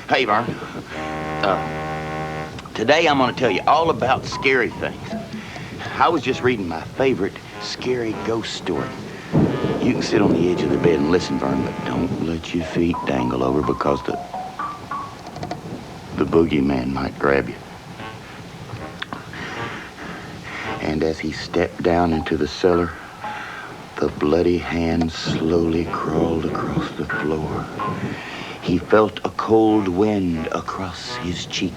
Hey, Vern. Today I'm going to tell you all about scary things. I was just reading my favorite scary ghost story. You can sit on the edge of the bed and listen, Vern, but don't let your feet dangle over because the boogeyman might grab you. And as he stepped down into the cellar, the bloody hand slowly crawled across the floor. He felt a cold wind across his cheek.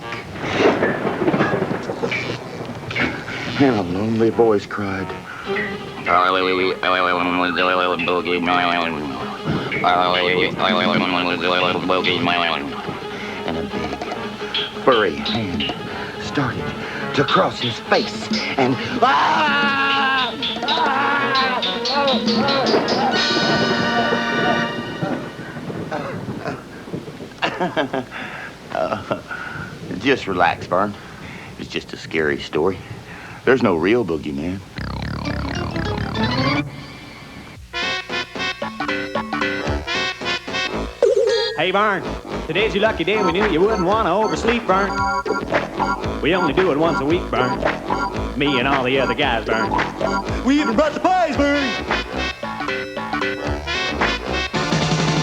And a lonely voice cried, and a big, furry hand started to cross his face, and just relax, Vern. It's just a scary story. There's no real boogeyman. Hey, Vern, today's your lucky day. We knew you wouldn't want to oversleep, Vern. We only do it once a week, Vern. Me and all the other guys, Vern. We even brought the pies, Vern.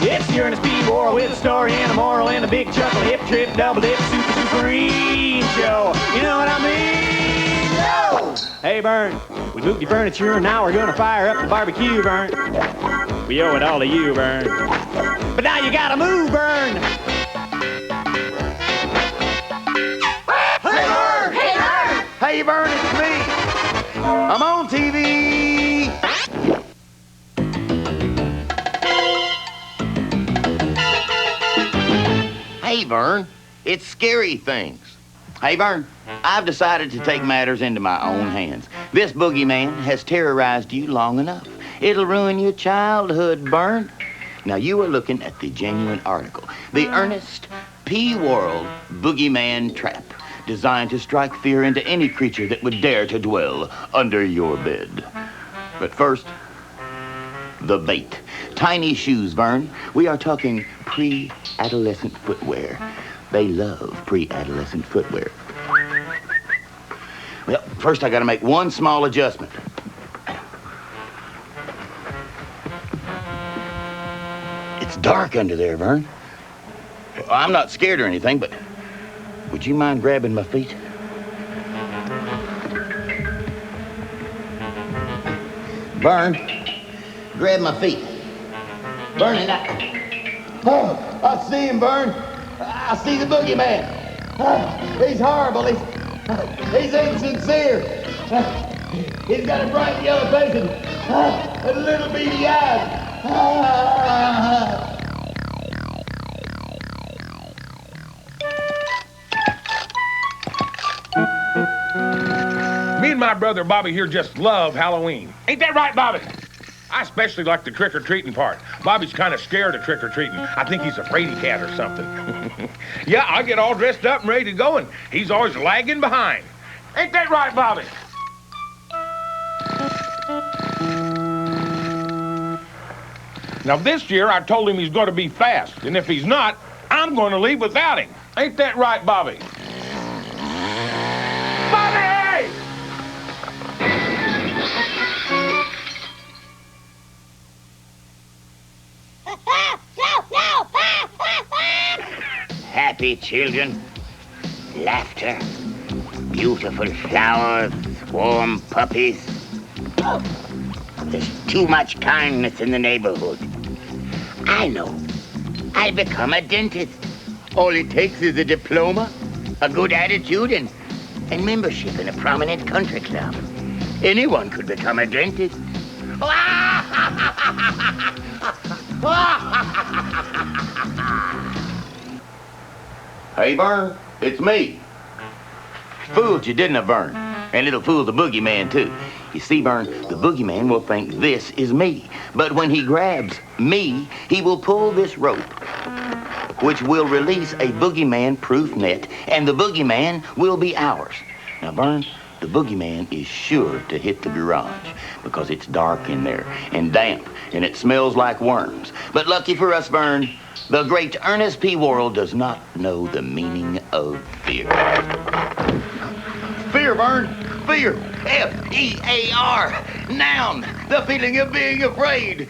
It's the Ernest War with a story and a moral and a big chuckle, hip trip, double dip, super superine show. You know what I mean? No! Hey, Vern, we moved your furniture and now we're gonna fire up the barbecue, Vern. We owe it all to you, Vern. But now you gotta move, Vern. Hey, Vern! Hey, Vern! Hey, Vern, it's me. I'm on TV. Hey, Vern, it's scary things. Hey, Vern, I've decided to take matters into my own hands. This boogeyman has terrorized you long enough. It'll ruin your childhood, Vern. Now, you are looking at the genuine article, the Ernest P. World Boogeyman Trap, designed to strike fear into any creature that would dare to dwell under your bed. But first, the bait. Tiny shoes, Vern. We are talking pre-adolescent footwear. They love pre-adolescent footwear. Well, first I gotta make one small adjustment. It's dark under there, Vern. I'm not scared or anything, but would you mind grabbing my feet? Vern, grab my feet. Vern, and oh, I see him, Vern. I see the boogeyman. Oh, he's horrible. He's insincere. He's got a bright yellow face and little beady eyes. Me and my brother Bobby here just love Halloween. Ain't that right, Bobby? I especially like the trick-or-treating part. Bobby's kind of scared of trick-or-treating. I think he's a fraidy cat or something. Yeah, I get all dressed up and ready to go, and he's always lagging behind. Ain't that right, Bobby? Now, this year, I told him he's going to be fast, and if he's not, I'm going to leave without him. Ain't that right, Bobby? Bobby! Happy children, laughter, beautiful flowers, warm puppies. There's too much kindness in the neighborhood. I know. I'll become a dentist. All it takes is a diploma, a good attitude, and membership in a prominent country club. Anyone could become a dentist. Hey, Vern, it's me. Fooled you, didn't I, Vern? And it'll fool the boogeyman, too. You see, Vern, the boogeyman will think this is me. But when he grabs me, he will pull this rope, which will release a boogeyman-proof net, and the boogeyman will be ours. Now, Vern, the boogeyman is sure to hit the garage because it's dark in there and damp and it smells like worms. But lucky for us, Vern, the great Ernest P. Worrell does not know the meaning of fear. Fear, Vern. Fear. F-E-A-R. Noun. The feeling of being afraid.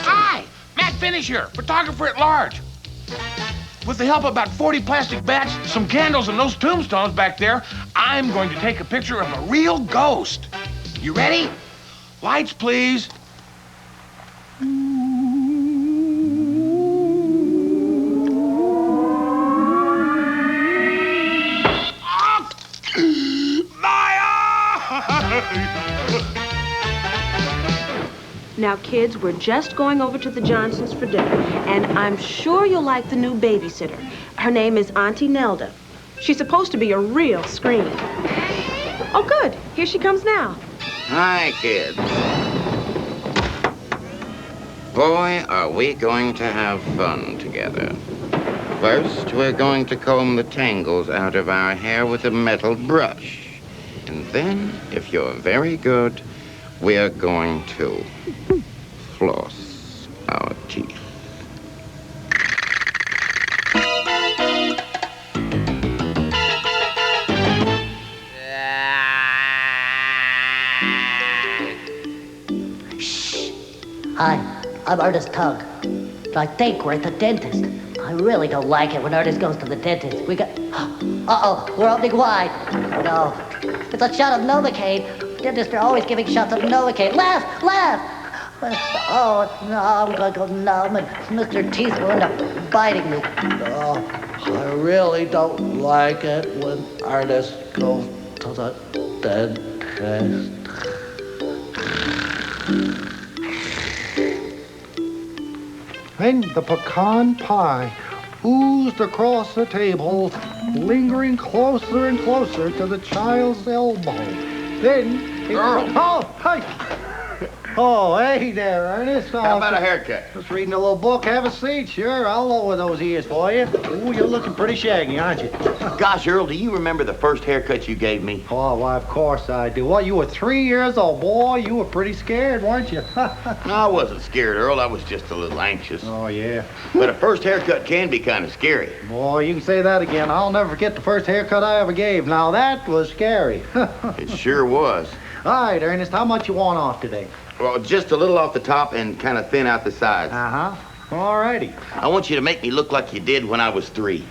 Hi, Matt Finisher, photographer at large. With the help of about 40 plastic bats, some candles, and those tombstones back there, I'm going to take a picture of a real ghost. You ready? Lights, please. Now, kids, we're just going over to the Johnsons for dinner, and I'm sure you'll like the new babysitter. Her name is Auntie Nelda. She's supposed to be a real scream. Oh, good. Here she comes now. Hi, kids. Boy, are we going to have fun together. First, we're going to comb the tangles out of our hair with a metal brush. And then, if you're very good, we're going to floss our teeth. Hi, I'm Ernest Tug. I think we're at the dentist. I really don't like it when Ernest goes to the dentist. We got... Uh-oh, we're opening wide. No, it's a shot of Novocaine. Dentists are always giving shots of Novocaine. Laugh, laugh! Oh, no, I'm going to go numb and Mr. Teeth will end up biting me. No, I really don't like it when Ernest goes to the dentist. Then the pecan pie oozed across the table, lingering closer and closer to the child's elbow. Then it... Oh, hey! Oh, hey there, Ernest. How about a haircut? Just reading a little book. Have a seat. Sure, I'll lower those ears for you. Ooh, you're looking pretty shaggy, aren't you? Gosh, Earl, do you remember the first haircut you gave me? Oh, why, of course I do. Well, you were 3 years old, boy. You were pretty scared, weren't you? No, I wasn't scared, Earl. I was just a little anxious. Oh, yeah. But a first haircut can be kind of scary. Boy, you can say that again. I'll never forget the first haircut I ever gave. Now, that was scary. It sure was. All right, Ernest, how much you want off today? Well, just a little off the top and kind of thin out the sides. Uh-huh. All righty. I want you to make me look like you did when I was 3.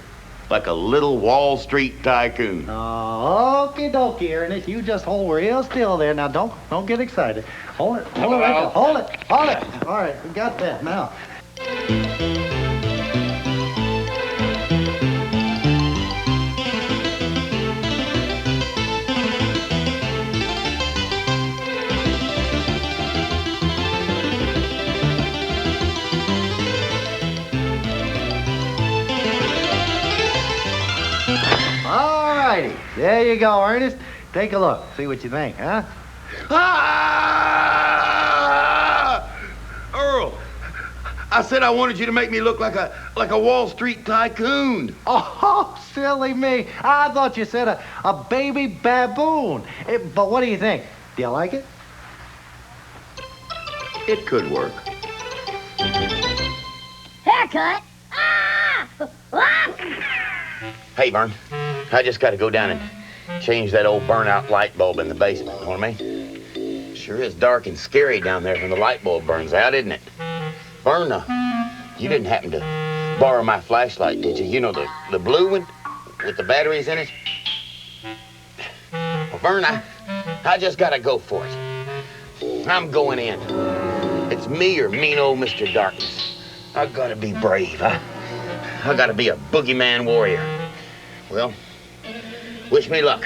Like a little Wall Street tycoon. Oh, okie dokie, Ernest. You just hold real still there. Now, don't get excited. Hold it. Hold it. All right, we got that now. All righty. There you go, Ernest. Take a look. See what you think, huh? Ah! Earl, I said I wanted you to make me look like a Wall Street tycoon. Oh, silly me. I thought you said a baby baboon. But what do you think? Do you like it? It could work. Haircut? Ah! Hey, Vern, I just got to go down and change that old burnout light bulb in the basement. You know what I mean? Sure is dark and scary down there when the light bulb burns out, isn't it? Vern, you didn't happen to borrow my flashlight, did you? You know, the blue one with the batteries in it? Well, Vern, I just got to go for it. I'm going in. It's me or mean old Mr. Darkness. I got to be brave. I got to be a boogeyman warrior. Well, wish me luck.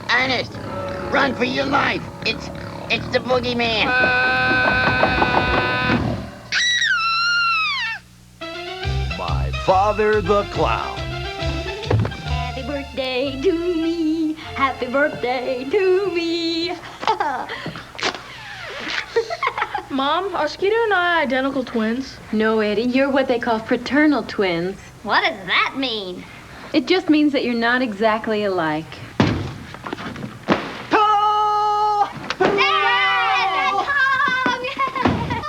Ernest, run for your life. It's the boogeyman. My Father the Clown. Happy birthday to me. Happy birthday to me. Mom, are Skeeter and I identical twins? No, Eddie, you're what they call fraternal twins. What does that mean? It just means that you're not exactly alike.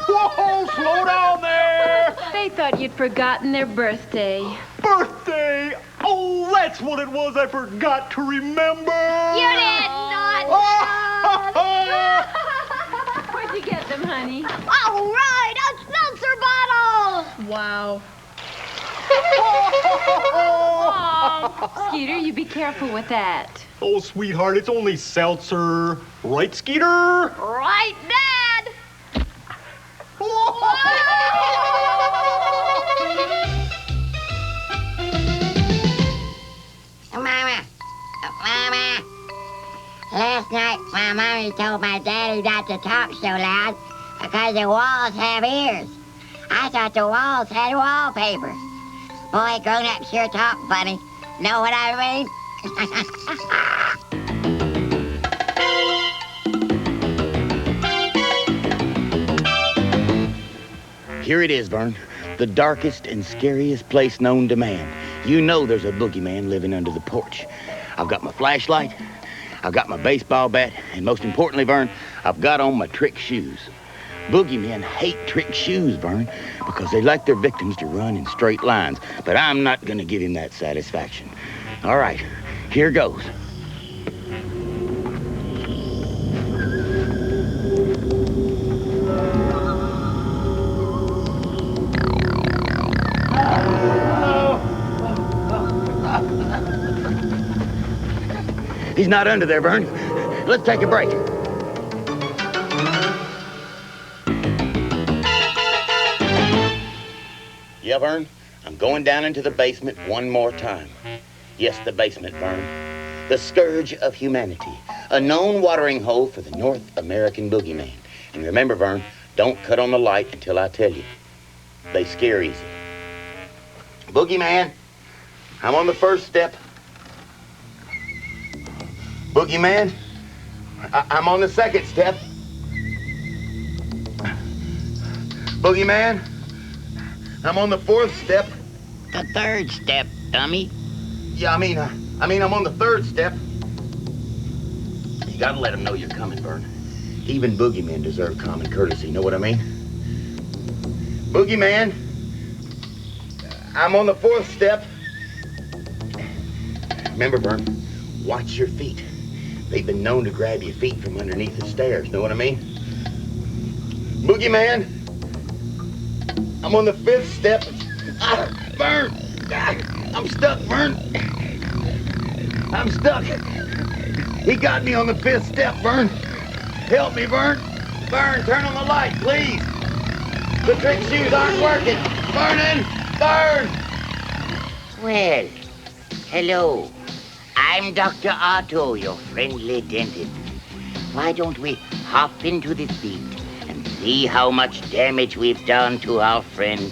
Whoa, slow down there! They thought you'd forgotten their birthday. Birthday! Oh, that's what it was I forgot to remember! You did not! Where'd you get them, honey? All right, a seltzer bottle! Wow. Oh, Skeeter, you be careful with that. Oh, sweetheart, it's only seltzer. Right, Skeeter? Right, Dad! Mama, last night my mommy told my daddy not to talk so loud because the walls have ears. I thought the walls had wallpaper. Boy, grown-ups sure talk funny. Know what I mean? Here it is, Vern. The darkest and scariest place known to man. You know there's a boogeyman living under the porch. I've got my flashlight, I've got my baseball bat, and most importantly, Vern, I've got on my trick shoes. Boogeymen hate trick shoes, Vern, because they like their victims to run in straight lines. But I'm not gonna give him that satisfaction. All right, here goes. He's not under there, Vern. Let's take a break. Yeah, Vern, I'm going down into the basement one more time. Yes, the basement, Vern. The scourge of humanity. A known watering hole for the North American boogeyman. And remember, Vern, don't cut on the light until I tell you. They scare easy. Boogeyman, I'm on the first step. Boogeyman, I'm on the second step. Boogeyman, I'm on the fourth step. The third step, dummy. Yeah, I mean, I'm on the third step. You gotta let them know you're coming, Vern. Even boogeymen deserve common courtesy, know what I mean? Boogeyman, I'm on the fourth step. Remember, Vern, watch your feet. They've been known to grab your feet from underneath the stairs, know what I mean? Boogeyman, I'm on the fifth step. Vern, I'm stuck, Vern. I'm stuck. He got me on the fifth step, Vern. Help me, Vern. Vern, turn on the light, please. The trick shoes aren't working. Vernon, Vern. Well, hello. I'm Dr. Otto, your friendly dentist. Why don't we hop into this beat and see how much damage we've done to our friend,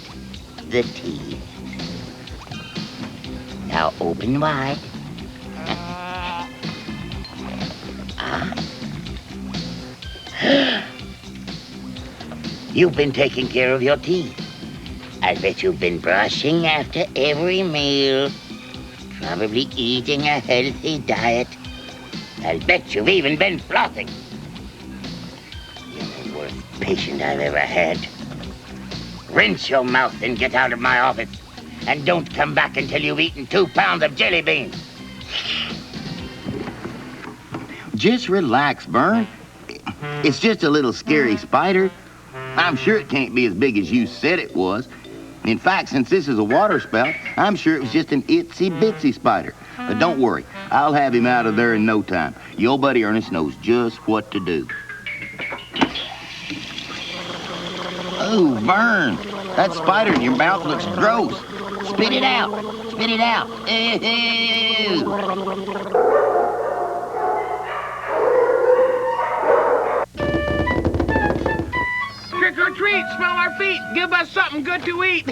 the teeth. Now open wide. You've been taking care of your teeth. I bet you've been brushing after every meal. Probably eating a healthy diet. I'll bet you've even been flossing. You're the worst patient I've ever had. Rinse your mouth and get out of my office. And don't come back until you've eaten 2 pounds of jelly beans. Just relax, Vern. It's just a little scary spider. I'm sure it can't be as big as you said it was. In fact, since this is a water spout, I'm sure it was just an itsy-bitsy spider. But don't worry, I'll have him out of there in no time. Your buddy Ernest knows just what to do. Oh, Vern, that spider in your mouth looks gross. Spit it out. Spit it out. Ew. Trick or treat, smell our feet, give us something good to eat.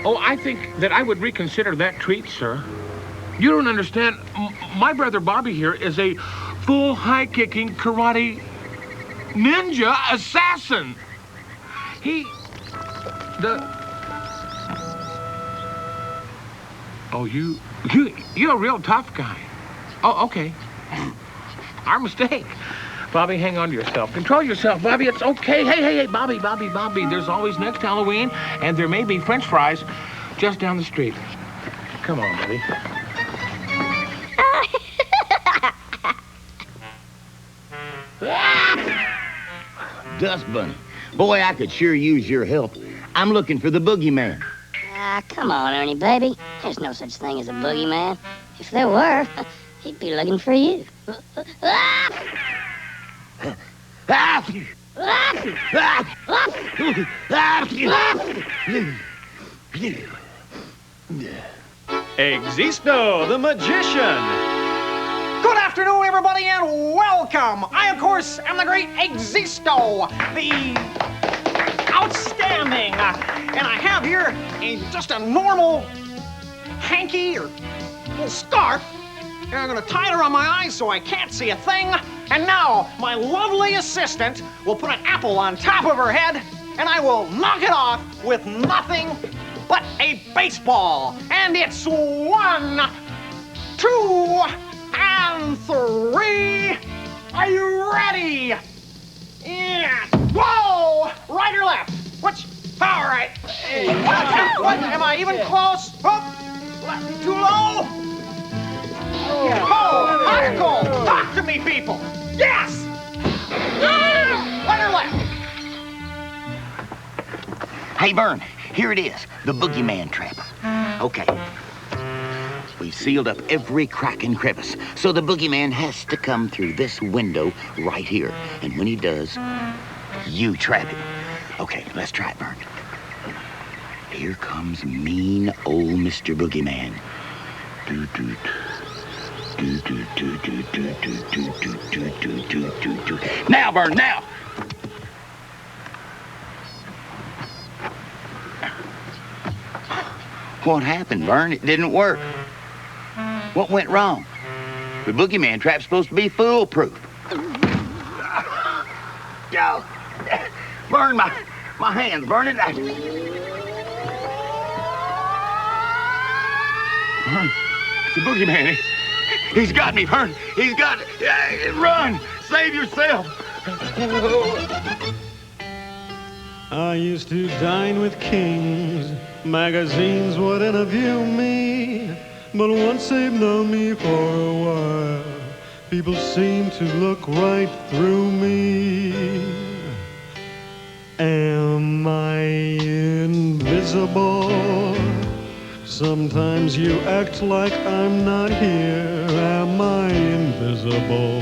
Oh, I think that I would reconsider that treat, sir. You don't understand. My brother Bobby here is a full high-kicking karate ninja assassin. You're a real tough guy. Oh, okay. Our mistake. Bobby, hang on to yourself. Control yourself, Bobby. It's okay. Hey, Bobby. There's always next Halloween, and there may be French fries just down the street. Come on, buddy. Dust Bunny. Boy, I could sure use your help. I'm looking for the boogeyman. Come on, Ernie, baby. There's no such thing as a boogeyman. If there were, he'd be looking for you. Existo, the magician. Good afternoon, everybody, and welcome. I, of course, am the great Existo, the outstanding. And I have here just a normal hanky or little scarf. And I'm going to tie it around my eyes so I can't see a thing. And now, my lovely assistant will put an apple on top of her head, and I will knock it off with nothing but a baseball. And it's 1, 2, and 3. Are you ready? Yeah. Whoa! Right or left? Which? All right. What? Am I even close? Too low? Oh, article! Talk to me, people! Yes! Right or left? Hey, Vern, here it is, the boogeyman trap. Okay. We've sealed up every crack and crevice, so the boogeyman has to come through this window right here. And when he does, you trap him. Okay, let's try it, Vern. Here comes mean old Mr. Boogeyman. Now, Vern, now! What happened, Vern? It didn't work. What went wrong? The boogeyman trap's supposed to be foolproof. Burn my hands, burn it. Vern, it's the boogeyman. He's got me, Vern. He's got it. Run! Save yourself! I used to dine with kings. Magazines would interview me. But once they've known me for a while, people seem to look right through me. Am I invisible? Sometimes you act like I'm not here. Am I invisible?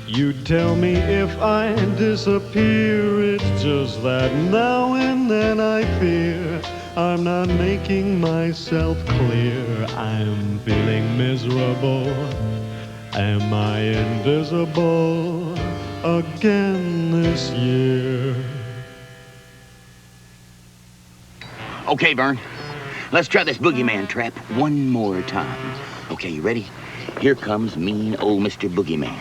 You tell me if I disappear. It's just that now and then I fear I'm not making myself clear. I'm feeling miserable. Am I invisible again this year? Okay, Vern. Let's try this boogeyman trap one more time. Okay, you ready? Here comes mean old Mr. Boogeyman.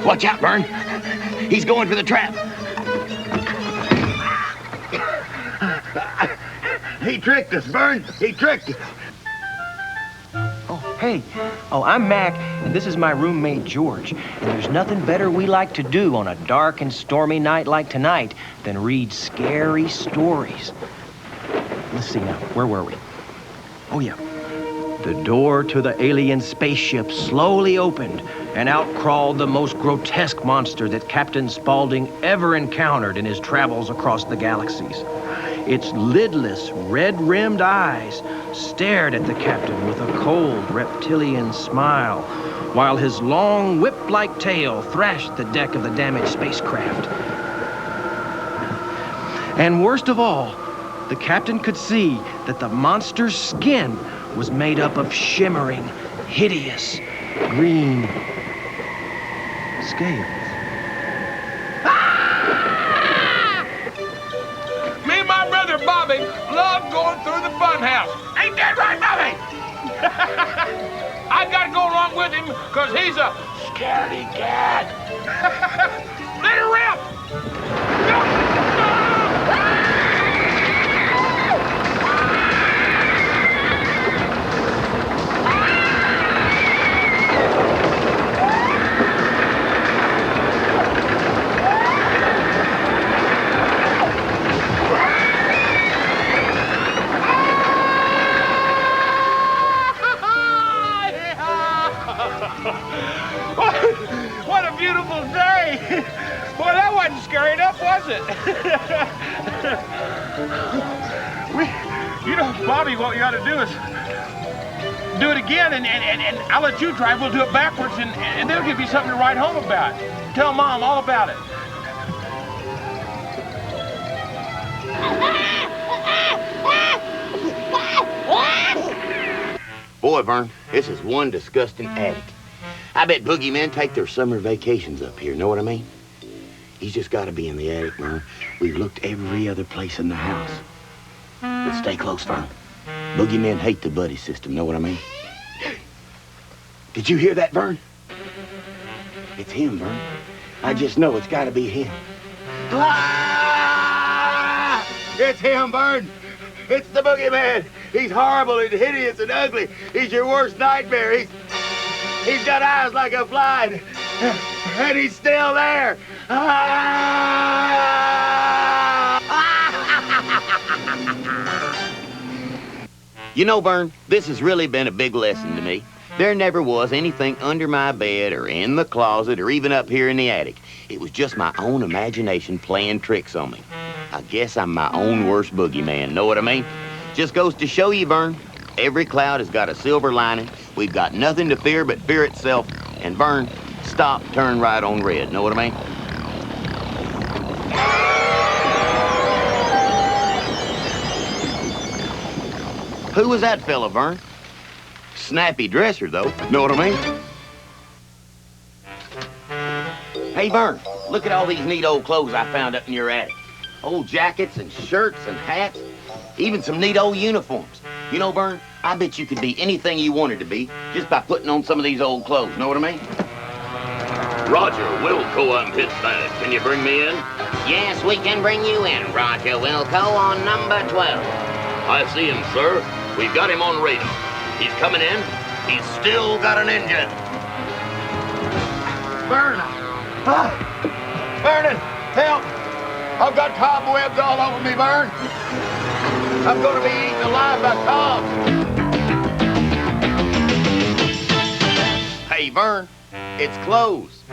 Watch out, Vern. He's going for the trap. He tricked us, Vern. He tricked us. Oh, hey. Oh, I'm Mac, and this is my roommate, George. And there's nothing better we like to do on a dark and stormy night like tonight than read scary stories. Let's see now. Where were we? Oh, yeah. The door to the alien spaceship slowly opened, and out crawled the most grotesque monster that Captain Spaulding ever encountered in his travels across the galaxies. Its lidless, red-rimmed eyes stared at the captain with a cold, reptilian smile, while his long, whip-like tail thrashed the deck of the damaged spacecraft. And worst of all, the captain could see that the monster's skin was made up of shimmering, hideous, green scales. I gotta go along with him because he's a scaredy cat. Let her rip! What a beautiful day! Boy, that wasn't scary enough, was it? Bobby, what you ought to do is do it again, and I'll let you drive. We'll do it backwards, and they'll give you something to write home about. Tell Mom all about it. Boy, Vern, this is one disgusting attic. I bet boogeymen take their summer vacations up here, know what I mean? He's just got to be in the attic, Vern. We've looked every other place in the house. But stay close, Vern. Boogeymen hate the buddy system, know what I mean? Did you hear that, Vern? It's him, Vern. I just know it's got to be him. Ah! It's him, Vern. It's the boogeyman. He's horrible and hideous and ugly. He's your worst nightmare. He's got eyes like a fly, and he's still there. You know, Vern, this has really been a big lesson to me. There never was anything under my bed or in the closet or even up here in the attic. It was just my own imagination playing tricks on me. I guess I'm my own worst boogeyman, know what I mean? Just goes to show you, Vern, every cloud has got a silver lining. We've got nothing to fear but fear itself. And Vern, stop, turn right on red, know what I mean? Who was that fella, Vern? Snappy dresser, though. Know what I mean? Hey, Vern, look at all these neat old clothes I found up in your attic. Old jackets and shirts and hats, even some neat old uniforms. You know, Vern, I bet you could be anything you wanted to be just by putting on some of these old clothes. Know what I mean? Roger, Wilco on pitchside. Can you bring me in? Yes, we can bring you in, Roger Wilco, on number 12. I see him, sir. We've got him on radar. He's coming in. He's still got an engine. Vern! Vernon, help! I've got cobwebs all over me, Vern. I'm going to be eaten alive by cobs. Hey, Vern, it's closed.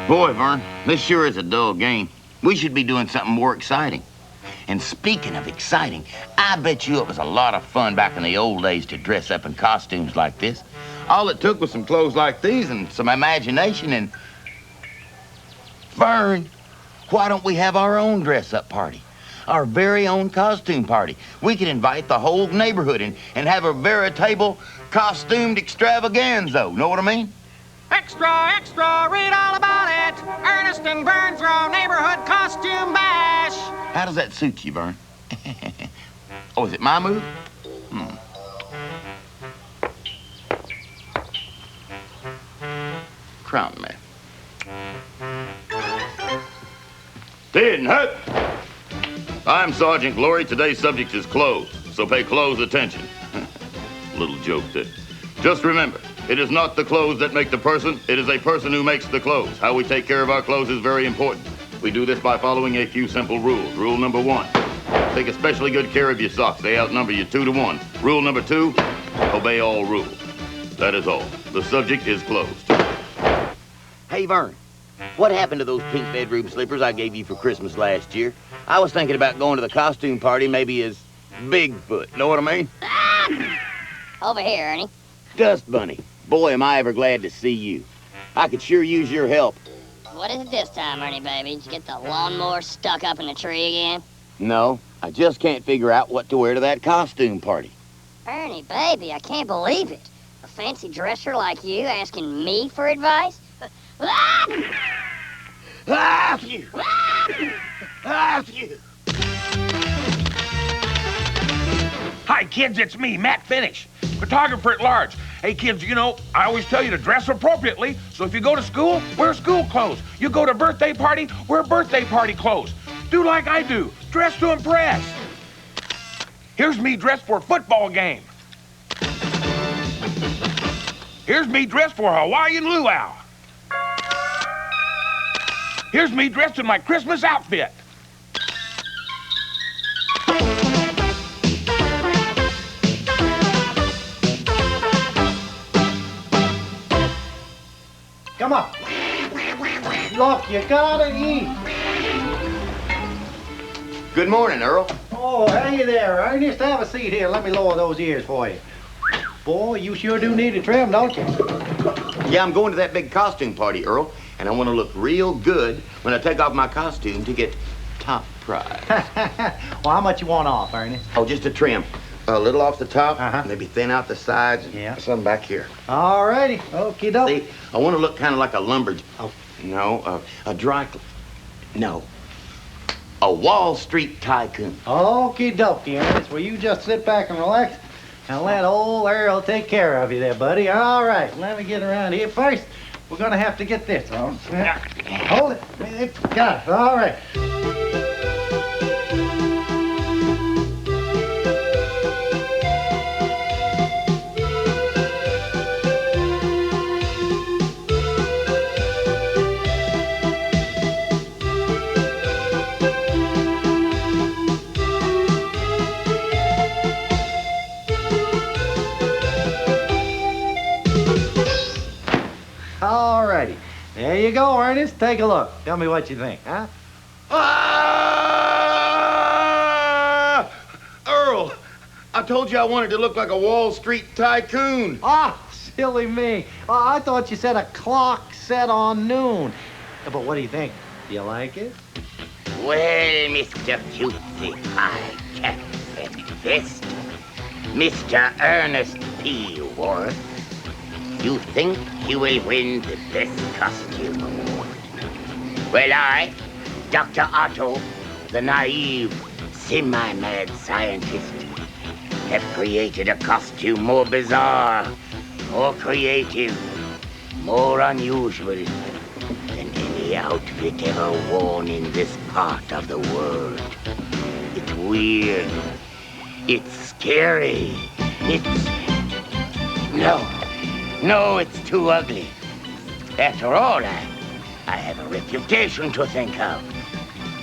Boy, Vern, this sure is a dull game. We should be doing something more exciting. And speaking of exciting, I bet you it was a lot of fun back in the old days to dress up in costumes like this. All it took was some clothes like these and some imagination and... Vern, why don't we have our own dress-up party? Our very own costume party. We could invite the whole neighborhood and have a veritable costumed extravaganza. Know what I mean? Extra, extra, read all about it. Ernest and Vern throw neighborhood costume bash. How does that suit you, Vern? Oh, is it my move? Crown man. Ten, hut! I'm Sergeant Glory. Today's subject is clothes, so pay close attention. Little joke there. Just remember, it is not the clothes that make the person, it is a person who makes the clothes. How we take care of our clothes is very important. We do this by following a few simple rules. Rule number 1, take especially good care of your socks. They outnumber you 2 to 1. Rule number 2, obey all rules. That is all. The subject is closed. Hey, Vern, what happened to those pink bedroom slippers I gave you for Christmas last year? I was thinking about going to the costume party maybe as Bigfoot. Know what I mean? Over here, Ernie. Dust Bunny. Boy, am I ever glad to see you. I could sure use your help. What is it this time, Ernie, baby? Did you get the lawnmower stuck up in the tree again? No, I just can't figure out what to wear to that costume party. Ernie, baby, I can't believe it. A fancy dresser like you asking me for advice? You! Hi, kids, it's me, Matt Finish, photographer at large. Hey, kids, you know, I always tell you to dress appropriately, so if you go to school, wear school clothes. You go to a birthday party, wear birthday party clothes. Do like I do, dress to impress. Here's me dressed for a football game. Here's me dressed for a Hawaiian luau. Here's me dressed in my Christmas outfit. Come on. Look, you gotta eat. Good morning, Earl. Oh, hey there, Ernest. Have a seat here. Let me lower those ears for you. Boy, you sure do need a trim, don't you? Yeah, I'm going to that big costume party, Earl, and I want to look real good when I take off my costume to get top prize. Well, how much you want off, Ernest? Oh, just a trim. A little off the top, maybe thin out the sides, and some back here. All righty. Okie doke. See, I want to look kind of like a lumberjack. Oh. No, a no. A Wall Street tycoon. Okie dokie, Ernest. Well, you just sit back and relax and let old Earl take care of you there, buddy. All right, let me get around here. First, we're going to have to get this on. Hold it. Got it. All right. All righty. There you go, Ernest. Take a look. Tell me what you think, huh? Ah! Earl, I told you I wanted to look like a Wall Street tycoon. Ah, silly me. Oh, I thought you said a clock set on noon. But what do you think? Do you like it? Well, Mr. Cutesy Pie Cat Fist, Mr. Ernest P. Worth, you think you will win the best costume award. Well, I, Dr. Otto, the naive, semi-mad scientist, have created a costume more bizarre, more creative, more unusual than any outfit ever worn in this part of the world. It's weird. It's scary. No, it's too ugly. After all, I have a reputation to think of.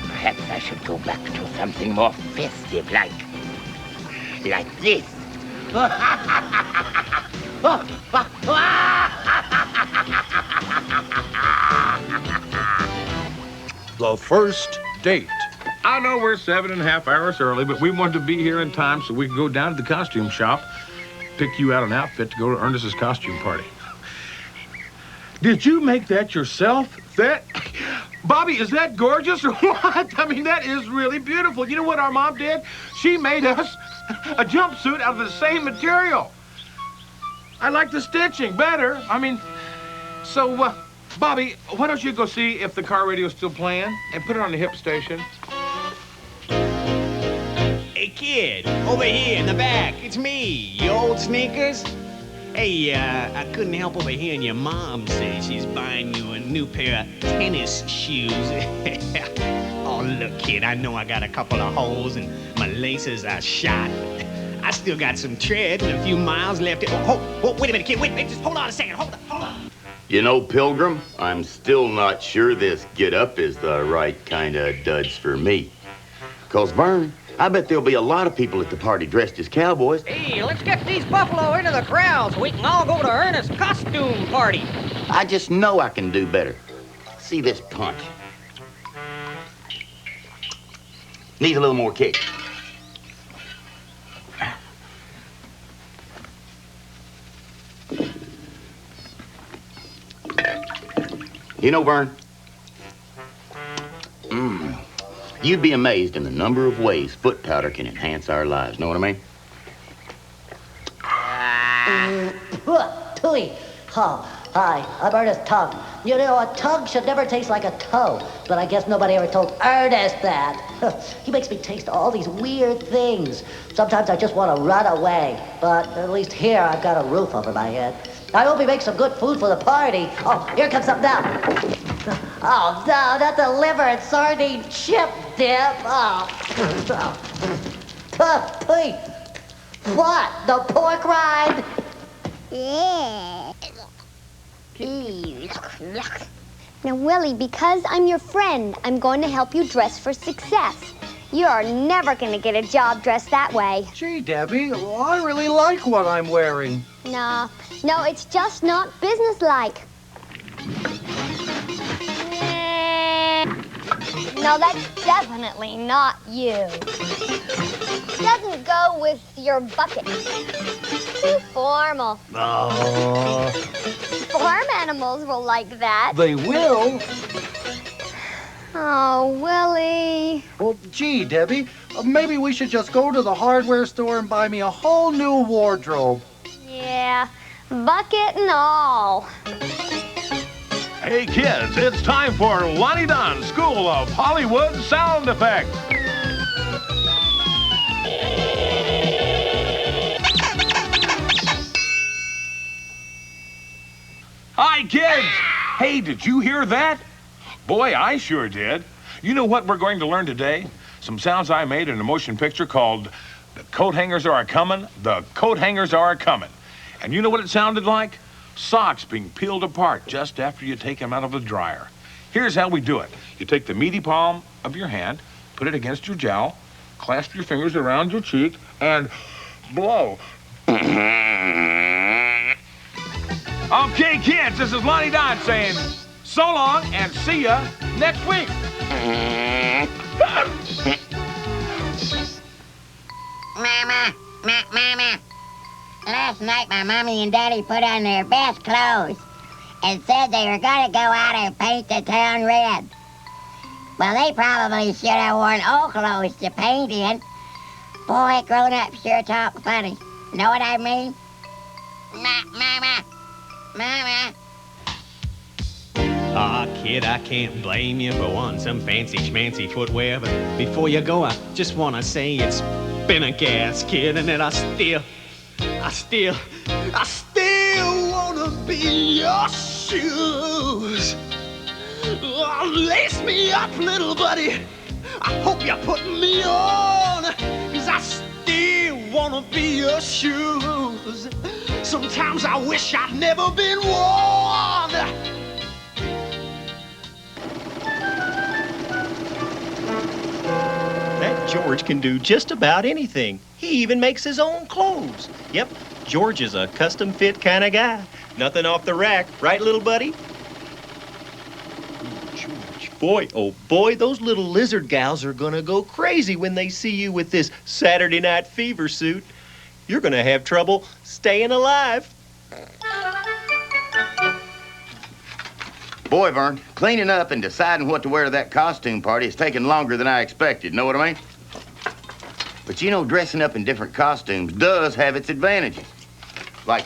Perhaps I should go back to something more festive, like this. The first date. I know we're 7.5 hours early, but we wanted to be here in time so we could go down to the costume shop, pick you out an outfit to go to Ernest's costume party. Did you make that yourself? Bobby, is that gorgeous or what? I mean, that is really beautiful. You know what our mom did? She made us a jumpsuit out of the same material. I like the stitching better. I mean, so, Bobby, why don't you go see if the car radio's still playing and put it on the hip station? Hey, kid, over here in the back, it's me, your old sneakers. Hey, I couldn't help overhearing your mom say she's buying you a new pair of tennis shoes. Oh, look, kid, I know I got a couple of holes and my laces are shot. I still got some tread and a few miles left. Oh, wait a minute, kid, wait, just hold on a second, hold on. You know, Pilgrim, I'm still not sure this get-up is the right kind of duds for me. 'Cause, Vern, I bet there'll be a lot of people at the party dressed as cowboys. Hey, let's get these buffalo into the crowd so we can all go to Ernest's costume party. I just know I can do better. See this punch. Needs a little more kick. You know, Vern, you'd be amazed in the number of ways foot powder can enhance our lives. Know what I mean? Tui. Oh, Hi, I'm Ernest Tug. You know, a tug should never taste like a toe, but I guess nobody ever told Ernest that. He makes me taste all these weird things. Sometimes I just want to run away, but at least here I've got a roof over my head. I hope he makes some good food for the party. Oh, here comes something now. Oh, no, not the liver and sardine chip dip. Oh. Pete. What? The pork rind? Yeah. Now, Willie, because I'm your friend, I'm going to help you dress for success. You're never going to get a job dressed that way. Gee, Debbie, I really like what I'm wearing. No, it's just not businesslike. No, that's definitely not you. Doesn't go with your bucket. Too formal. Oh. Farm animals will like that. They will? Oh, Willie. Well, gee, Debbie, maybe we should just go to the hardware store and buy me a whole new wardrobe. Yeah, bucket and all. Hey, kids, it's time for Lonnie Dunn's School of Hollywood Sound Effects. Hi, kids! Hey, did you hear that? Boy, I sure did. You know what we're going to learn today? Some sounds I made in a motion picture called The Coat Hangers Are A-Comin', The Coat Hangers Are A-Comin'. And you know what it sounded like? Socks being peeled apart just after you take them out of the dryer. Here's how we do it. You take the meaty palm of your hand, put it against your jowl, clasp your fingers around your cheek, and blow. Okay, kids, this is Lonnie Dunn saying so long and see ya next week. Mama. Last night, my mommy and daddy put on their best clothes and said they were going to go out and paint the town red. Well, they probably should have worn old clothes to paint in. Boy, grown-ups sure talk funny. Know what I mean? Mama. Aw, kid, I can't blame you for wanting some fancy schmancy footwear, but before you go, I just want to say it's been a gas, kid, and that I still wanna be your shoes. Oh, lace me up, little buddy. I hope you're putting me on, 'cause I still wanna be your shoes. Sometimes I wish I'd never been worn. That George can do just about anything. He even makes his own clothes. Yep, George is a custom fit kind of guy. Nothing off the rack, right, little buddy? George, boy, oh boy, those little lizard gals are gonna go crazy when they see you with this Saturday Night Fever suit. You're gonna have trouble staying alive. Boy, Vern, cleaning up and deciding what to wear to that costume party has taken longer than I expected. Know what I mean? But you know, dressing up in different costumes does have its advantages. Like,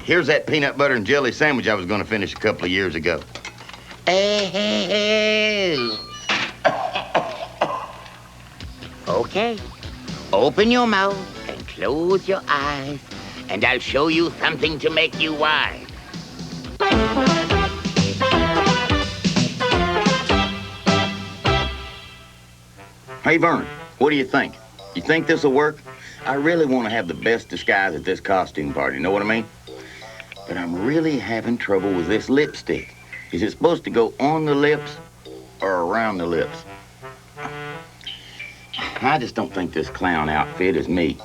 here's that peanut butter and jelly sandwich I was going to finish a couple of years ago. Okay, open your mouth and close your eyes, and I'll show you something to make you wise. Hey, Vern, what do you think? You think this'll work? I really want to have the best disguise at this costume party, know what I mean? But I'm really having trouble with this lipstick. Is it supposed to go on the lips or around the lips? I just don't think this clown outfit is me.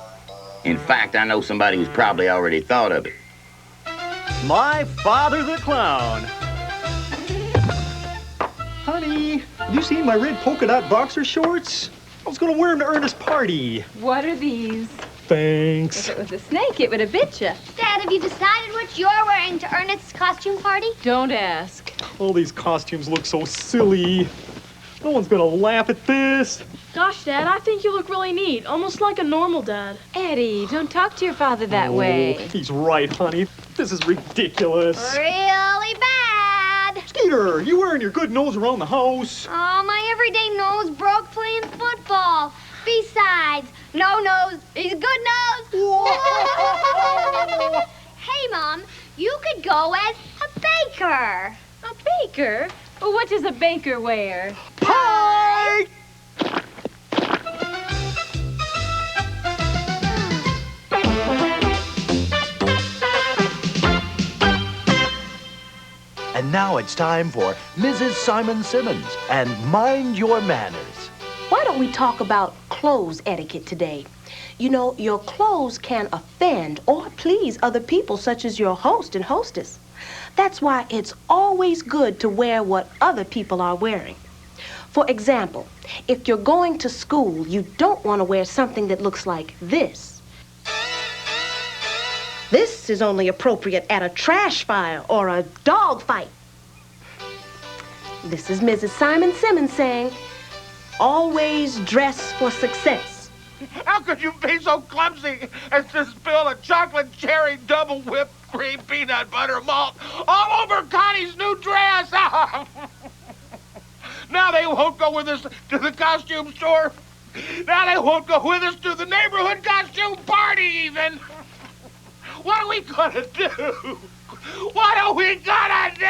In fact, I know somebody who's probably already thought of it. My father the clown. Honey, you seen my red polka dot boxer shorts? I was gonna wear them to Ernest's party. What are these? Thanks. If it was a snake, it would have bit you. Dad, have you decided what you're wearing to Ernest's costume party? Don't ask. All these costumes look so silly. No one's gonna laugh at this. Gosh, Dad, I think you look really neat. Almost like a normal dad. Eddie, don't talk to your father that way. He's right, honey. This is ridiculous. Really bad. Skeeter, you wearing your good nose around the house? Oh, my everyday nose broke playing football. Besides, no nose is good nose. Hey, Mom, you could go as a baker. A baker? Well, what does a baker wear? Pie! And now it's time for Mrs. Simon Simmons and Mind Your Manners. Why don't we talk about clothes etiquette today? You know, your clothes can offend or please other people, such as your host and hostess. That's why it's always good to wear what other people are wearing. For example, if you're going to school, you don't want to wear something that looks like this. This is only appropriate at a trash fire or a dog fight. This is Mrs. Simon Simmons saying, always dress for success. How could you be so clumsy as to spill a chocolate cherry double whipped cream peanut butter malt all over Connie's new dress? Now they won't go with us to the costume store. Now they won't go with us to the neighborhood costume party even. What are we gonna do? What are we gonna do?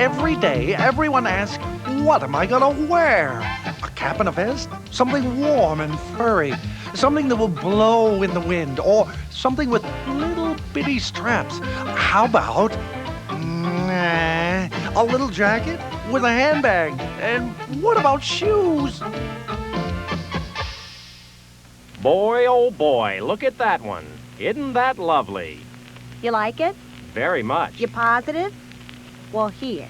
Every day, everyone asks, what am I gonna wear? A cap and a vest? Something warm and furry. Something that will blow in the wind. Or something with little bitty straps. How about a little jacket with a handbag? And what about shoes? Boy, oh boy, look at that one. Isn't that lovely? You like it? Very much. You positive? Well, here.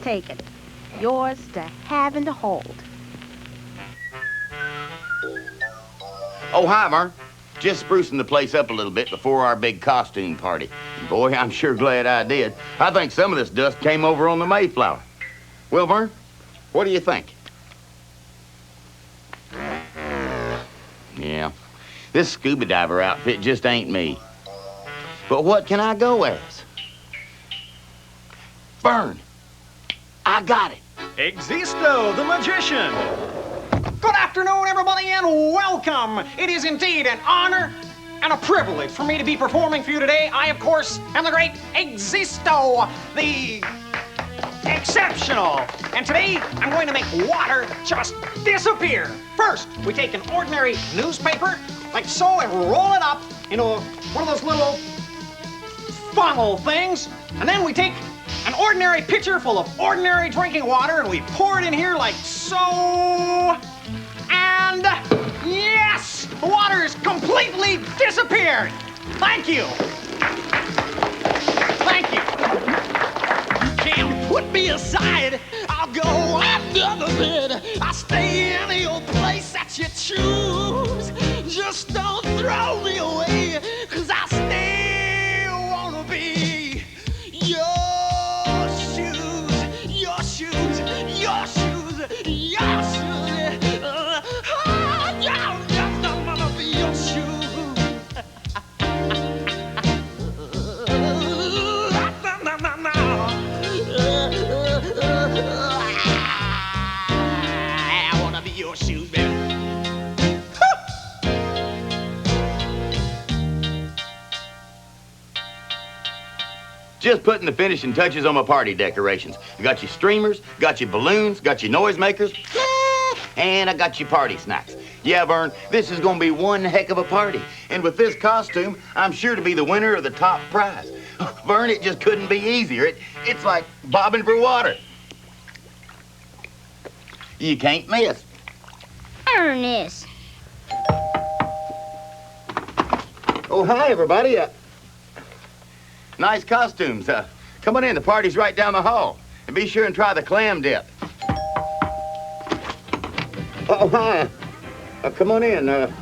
Take it. Yours to have and to hold. Oh, hi, Vern. Just sprucing the place up a little bit before our big costume party. Boy, I'm sure glad I did. I think some of this dust came over on the Mayflower. Well, Vern, what do you think? Yeah, this scuba diver outfit just ain't me. But what can I go as? Vern, I got it. Existo, the magician. Good afternoon, everybody, and welcome. It is indeed an honor and a privilege for me to be performing for you today. I, of course, am the great Existo, the exceptional. And today, I'm going to make water just disappear. First, we take an ordinary newspaper, like so, and roll it up into one of those little funnel things. And then we take an ordinary pitcher full of ordinary drinking water, and we pour it in here like so. And yes, the water has completely disappeared. Thank you. Thank you. Can't put me aside. I'll go another bit. I'll stay any old place that you choose. Just don't throw me away, 'cause I still wanna be your shoes, your shoes, your shoes, your shoes. I'm gonna be your shoes. I wanna be your shoes, baby. Just putting the finishing touches on my party decorations. I got you streamers, got you balloons, got you noisemakers, and I got you party snacks. Yeah, Vern, this is gonna be one heck of a party. And with this costume, I'm sure to be the winner of the top prize. Vern, it just couldn't be easier. It's like bobbing for water. You can't miss. Ernest. Oh, hi, everybody. Nice costumes. Come on in. The party's right down the hall. And be sure and try the clam dip. Oh, hi. Come on in.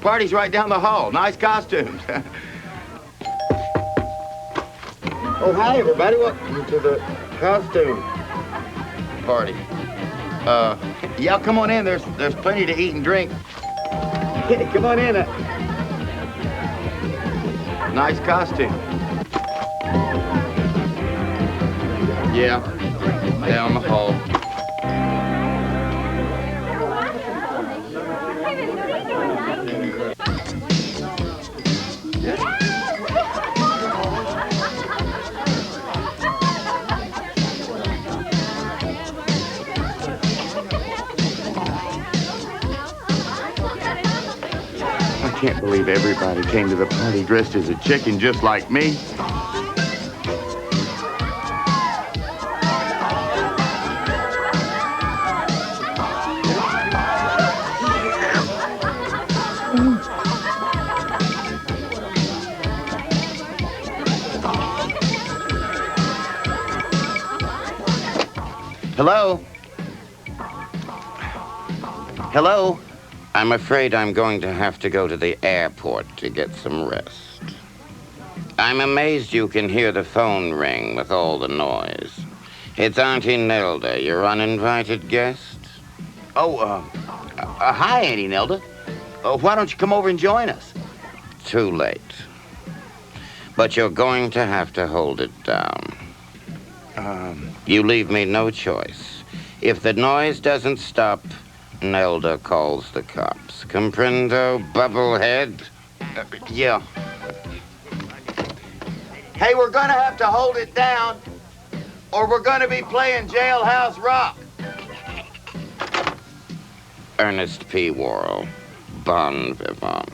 Party's right down the hall. Nice costumes. Oh, hi, everybody. Welcome to the costume party. Yeah, come on in. There's plenty to eat and drink. Come on in. Nice costume. Yeah, down the hall. I can't believe everybody came to the party dressed as a chicken just like me. Hello? Hello? I'm afraid I'm going to have to go to the airport to get some rest. I'm amazed you can hear the phone ring with all the noise. It's Auntie Nelda, your uninvited guest. Oh, hi, Auntie Nelda. Why don't you come over and join us? Too late. But you're going to have to hold it down. You leave me no choice. If the noise doesn't stop, Nelda calls the cops. Comprendo, bubblehead? Yeah. Hey, we're gonna have to hold it down, or we're gonna be playing Jailhouse Rock. Ernest P. Worrell, bon vivant.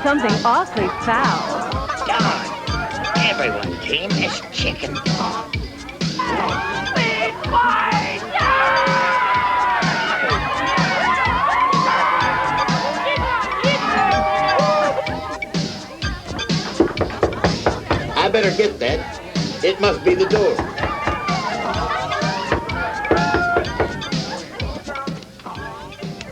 Something awfully foul. God, everyone came as chicken. I better get that. It must be the door.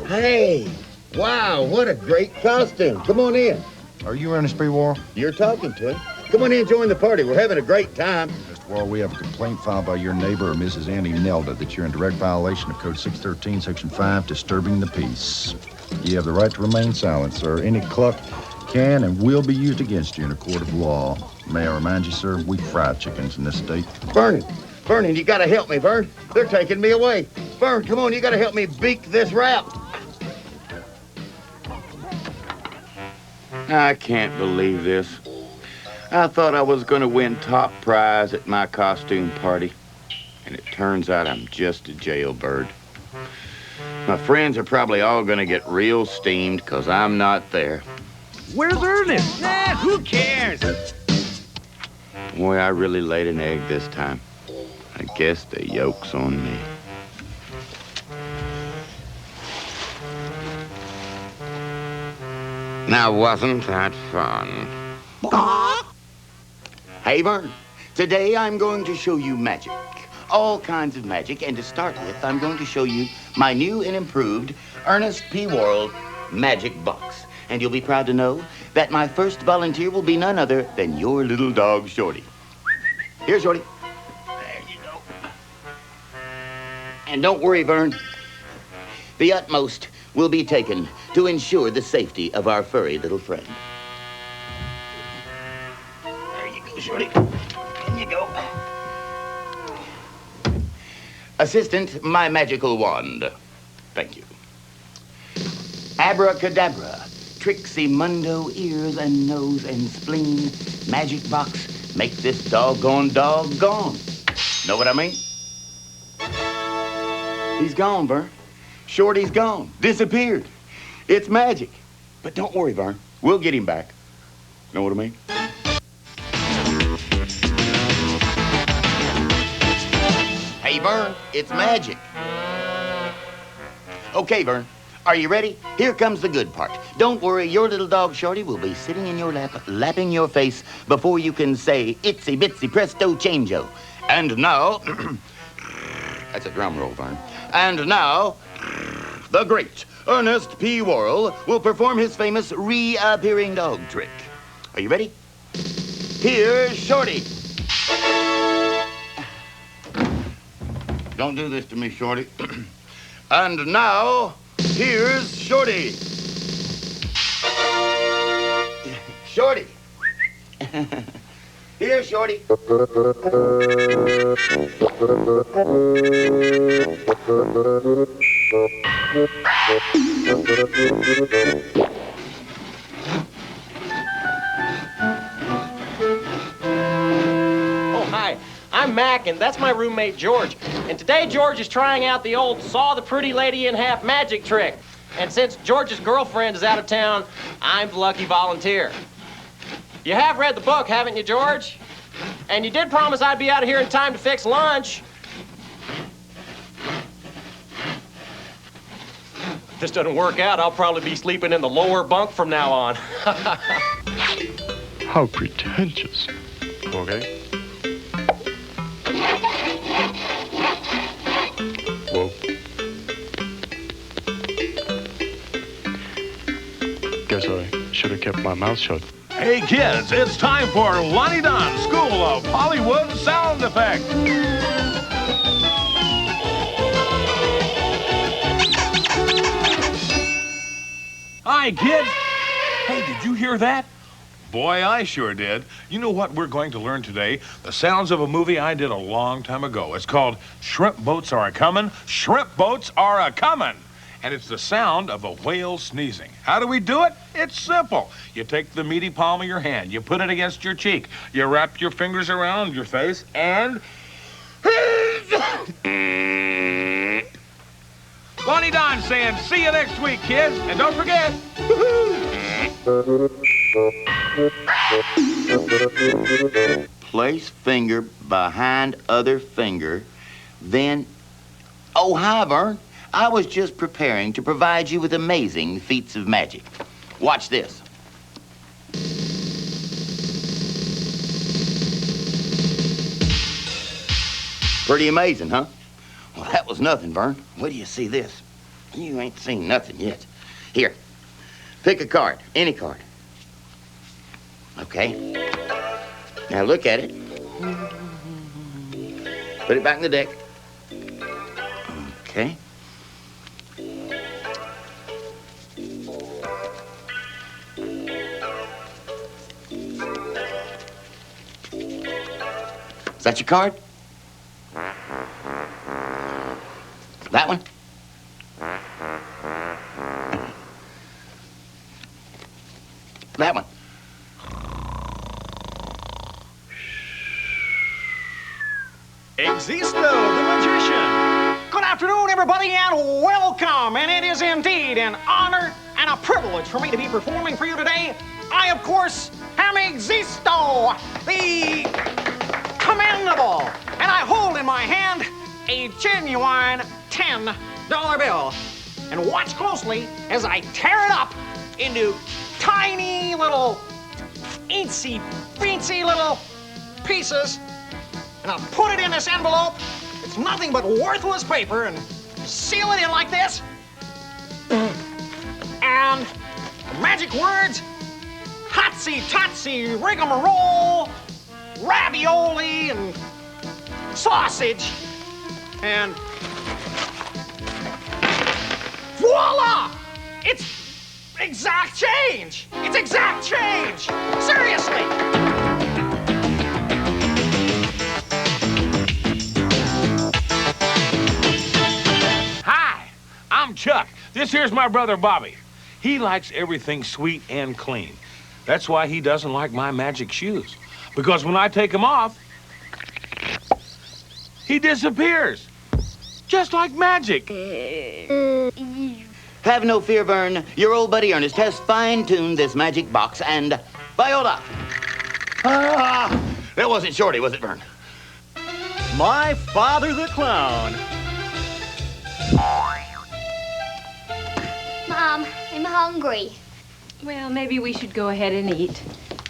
Hey, wow, what a great costume. Come on in. Are you Ernest P. Worrell? You're talking to him. Come on in and join the party. We're having a great time. Mr. Worrell, we have a complaint filed by your neighbor, Mrs. Annie Nelda, that you're in direct violation of Code 613, Section 5, disturbing the peace. You have the right to remain silent, sir. Any cluck can and will be used against you in a court of law. May I remind you, sir, we fry chickens in this state. Vernon, you gotta help me, Vern. They're taking me away. Vern, come on, you gotta help me beak this rap. I can't believe this. I thought I was gonna win top prize at my costume party, and it turns out I'm just a jailbird. My friends are probably all gonna get real steamed because I'm not there. Where's Ernest? Nah, who cares? Boy, I really laid an egg this time. I guess the yolk's on me. Now, wasn't that fun? Hey, Vern. Today I'm going to show you magic. All kinds of magic. And to start with, I'm going to show you my new and improved Ernest P. Worrell magic box. And you'll be proud to know that my first volunteer will be none other than your little dog, Shorty. Here, Shorty. There you go. And don't worry, Vern. The utmost will be taken to ensure the safety of our furry little friend. There you go, Shorty. In you go. Assistant, my magical wand. Thank you. Abracadabra, Trixie Mundo, ears and nose and spleen. Magic box, make this doggone dog gone. Know what I mean? He's gone, Vern. Shorty's gone, disappeared. It's magic. But don't worry, Vern. We'll get him back. Know what I mean? Hey, Vern, it's magic. Okay, Vern. Are you ready? Here comes the good part. Don't worry, your little dog Shorty will be sitting in your lap, lapping your face before you can say itsy bitsy presto changeo. And now, that's a drum roll, Vern. And now, the great Ernest P. Worrell will perform his famous reappearing dog trick. Are you ready? Here's Shorty. Don't do this to me, Shorty. And now, here's Shorty. Shorty. Here's Shorty. Oh, hi. I'm Mac, and that's my roommate, George. And today, George is trying out the old saw the pretty lady in half magic trick. And since George's girlfriend is out of town, I'm the lucky volunteer. You have read the book, haven't you, George? And you did promise I'd be out of here in time to fix lunch. If this doesn't work out, I'll probably be sleeping in the lower bunk from now on. How pretentious. Okay. Whoa. Guess I should have kept my mouth shut. Hey, kids, it's time for Lonnie Don's School of Hollywood Sound Effects. Hi, kids. Hey, did you hear that? Boy, I sure did. You know what we're going to learn today? The sounds of a movie I did a long time ago. It's called Shrimp Boats Are A-Comin'. Shrimp Boats Are A-Comin'. And it's the sound of a whale sneezing. How do we do it? It's simple. You take the meaty palm of your hand, you put it against your cheek, you wrap your fingers around your face, and... Lonnie Don saying, see you next week, kids. And don't forget, Place finger behind other finger, then... Oh, hi, Vern. I was just preparing to provide you with amazing feats of magic. Watch this. Pretty amazing, huh? Well, that was nothing, Vern. Wait till you see this. You ain't seen nothing yet. Here, pick a card, any card. Okay. Now look at it. Put it back in the deck. Okay. Is that your card? That one? That one? Existo, the magician. Good afternoon, everybody, and welcome. And it is indeed an honor and a privilege for me to be performing for you today. I, of course, am Existo, the commendable. And I hold in my hand a genuine $10 bill. And watch closely as I tear it up into tiny little itsy-bitsy little pieces. And I'll put it in this envelope. It's nothing but worthless paper, and seal it in like this. And the magic words, hotsy-totsy rigmarole, ravioli, and sausage, and voila! It's exact change! It's exact change! Seriously! Hi, I'm Chuck. This here's my brother Bobby. He likes everything sweet and clean. That's why he doesn't like my magic shoes. Because when I take them off, he disappears. Just like magic. Have no fear, Vern. Your old buddy Ernest has fine-tuned this magic box and... Viola! Ah! That wasn't Shorty, was it, Vern? My father the clown. Mom, I'm hungry. Well, maybe we should go ahead and eat.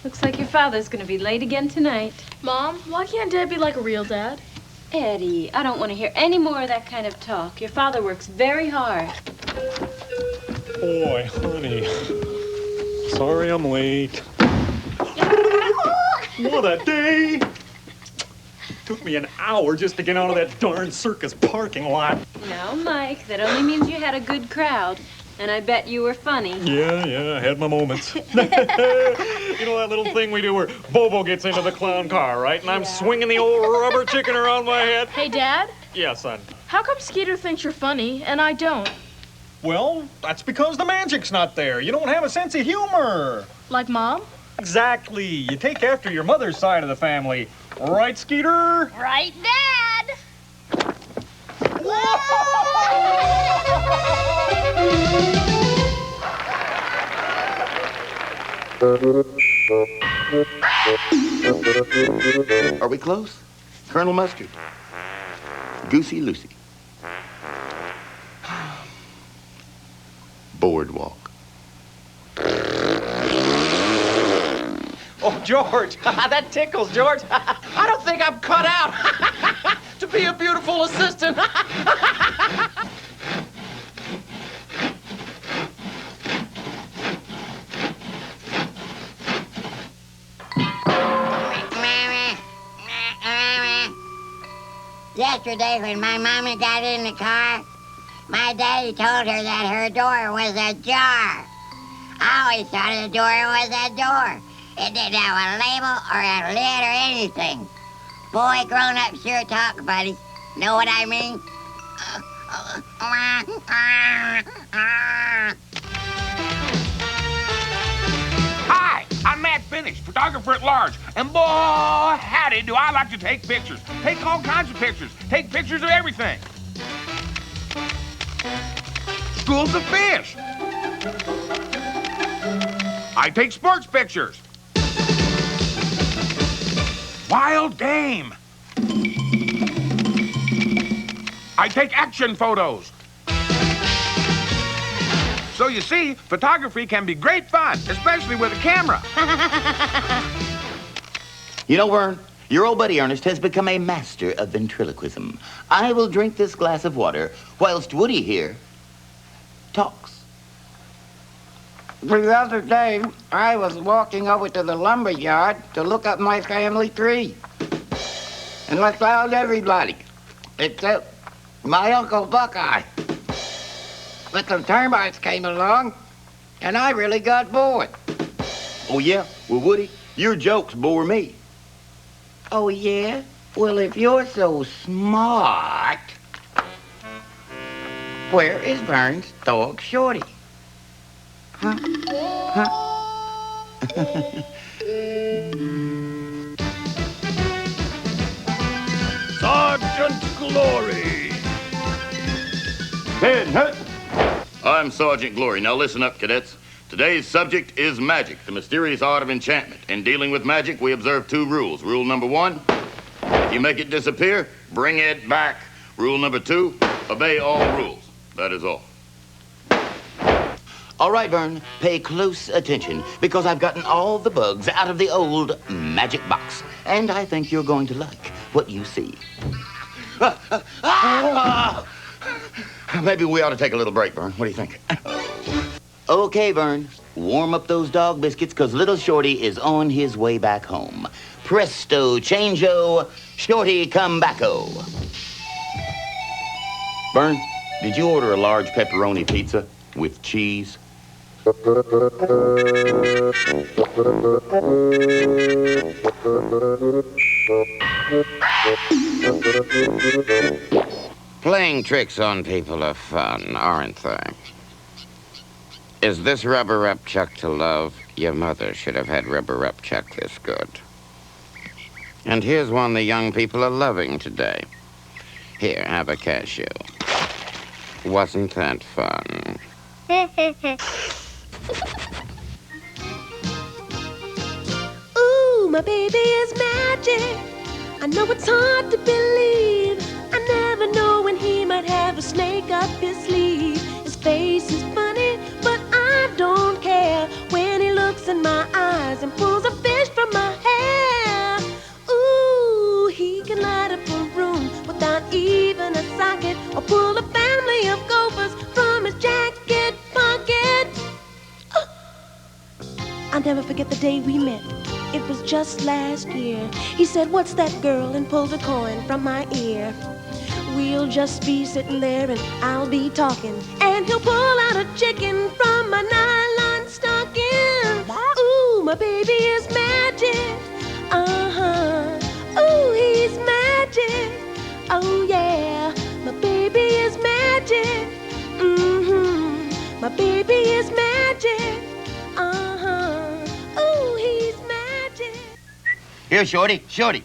Looks like your father's gonna be late again tonight. Mom, why can't Dad be like a real dad? Eddie, I don't want to hear any more of that kind of talk. Your father works very hard. Boy, honey. Sorry I'm late. What a day! Took me an hour just to get out of that darn circus parking lot. No, Mike, that only means you had a good crowd. And I bet you were funny. Yeah, I had my moments. You know that little thing we do where Bobo gets into the clown car, right? And I'm swinging the old rubber chicken around my head. Hey, Dad? Yeah, son. How come Skeeter thinks you're funny and I don't? Well, that's because the magic's not there. You don't have a sense of humor. Like Mom? Exactly. You take after your mother's side of the family. Right, Skeeter? Right, Dad. Are we close? Colonel Mustard. Goosey Lucy. Boardwalk. Oh, George, that tickles, George. I don't think I'm cut out to be a beautiful assistant. Yesterday, when my mama got in the car, my daddy told her that her door was ajar. I always thought a door was a door. It didn't have a label or a lid or anything. Boy, grown-ups sure talk, buddy. Know what I mean? Hi, I'm Matt Finish, photographer at large. And boy, howdy, do I like to take pictures. Take all kinds of pictures. Take pictures of everything. Schools of fish. I take sports pictures. Wild game. I take action photos. So you see, photography can be great fun, especially with a camera. You know, Vern, your old buddy Ernest has become a master of ventriloquism. I will drink this glass of water whilst Woody here talks. The other day, I was walking over to the lumber yard to look up my family tree. And I found everybody, except my Uncle Buckeye. But some termites came along, and I really got bored. Oh, yeah? Well, Woody, your jokes bore me. Oh, yeah? Well, if you're so smart, where is Vern's dog, Shorty? Huh? Sergeant Glory. Head, hut. I'm Sergeant Glory. Now listen up, cadets. Today's subject is magic, the mysterious art of enchantment. In dealing with magic, we observe two rules. Rule number 1, if you make it disappear, bring it back. Rule number 2, obey all rules. That is all. All right, Vern, pay close attention, because I've gotten all the bugs out of the old magic box. And I think you're going to like what you see. Maybe we ought to take a little break, Vern. What do you think? Okay, Vern. Warm up those dog biscuits, because little Shorty is on his way back home. Presto changeo, Shorty come backo. Vern, did you order a large pepperoni pizza with cheese? Playing tricks on people are fun, aren't they? Is this rubber-up Chuck to love? Your mother should have had rubber-up Chuck this good. And here's one the young people are loving today. Here, have a cashew. Wasn't that fun? Ooh, my baby is magic. I know it's hard to believe. I never know when he might have a snake up his sleeve. His face is funny, but day we met. It was just last year. He said, "What's that, girl?" and pulled a coin from my ear. We'll just be sitting there and I'll be talking, and he'll pull out a chicken from my nylon stocking. Ooh, my baby is magic. Uh-huh. Ooh, he's magic. Oh, yeah. My baby is magic. Mm-hmm. My baby is magic. Uh-huh. Ooh, he's magic. Here, Shorty, Shorty.